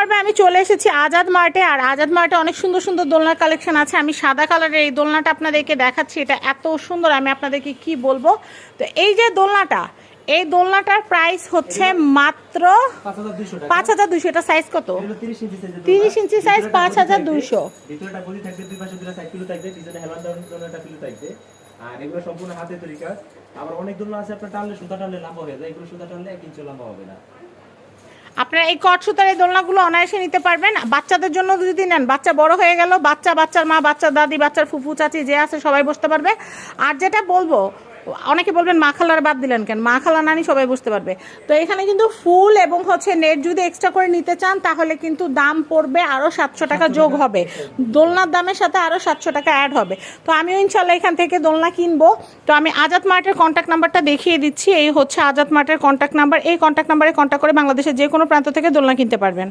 পর্বে আমি চলে এসেছি আজাদ মার্টে। আর আজাদ মার্টে অনেক সুন্দর সুন্দর দোলনার কালেকশন আছে। আমি সাদা কালারের এই দোলনাটা আপনাদেরকে দেখাচ্ছি, এটা এত সুন্দর আমি আপনাদেরকে কি বলবো। তো এই যে দোলনাটা, এই দোলনাটার প্রাইস হচ্ছে মাত্র 5200। এটা সাইজ কত? 30 ইঞ্চি সাইজ, 5200। ভিতরটা বডি থাকবে, দুই পাশে দুটো সাইড পিলো থাকবে, পিছনে হেলান দোলনাটা পিলো থাকবে। আর এগুলো সম্পূর্ণ হাতে তৈরি কাজ। আবার অনেক দোলনা আছে আপনার টানলে সুতা টানলে লম্বা হয়ে যায়, এগুলো সুতা টানলে 1 ইঞ্চি লম্বা হবে না। আপনারা এই কট সুতার এই দোলনাগুলো অনায়াসে নিতে পারবেন। বাচ্চাদের জন্য যদি নেন, বাচ্চা বড় হয়ে গেল, বাচ্চার মা, বাচ্চার দাদি, বাচ্চার ফুফু চাচি যে আছে সবাই বসতে পারবে। আর যেটা বলবো, অনেকে বলবেন মা খালার বাদ দিলেন কেন, মা খালা নানি সবাই বসতে পারবে। তো এখানে কিন্তু ফুল এবং হচ্ছে নেট যদি এক্সট্রা করে নিতে চান তাহলে কিন্তু দাম পড়বে আরও 700 টাকা যোগ হবে, দোলনার দামের সাথে আরও 700 টাকা অ্যাড হবে। তো আমিও ইনশাল্লাহ এখান থেকে দোলনা কিনবো। তো আমি আজাদ মার্টের কন্ট্যাক্ট নাম্বারটা দেখিয়ে দিচ্ছি। এই হচ্ছে আজাদ মার্টের কন্ট্যাক্ট নাম্বার। এই কন্ট্যাক্ট নাম্বারে কন্ট্যাক্ট করে বাংলাদেশের যে কোনো প্রান্ত থেকে দোলনা কিনতে পারবেন।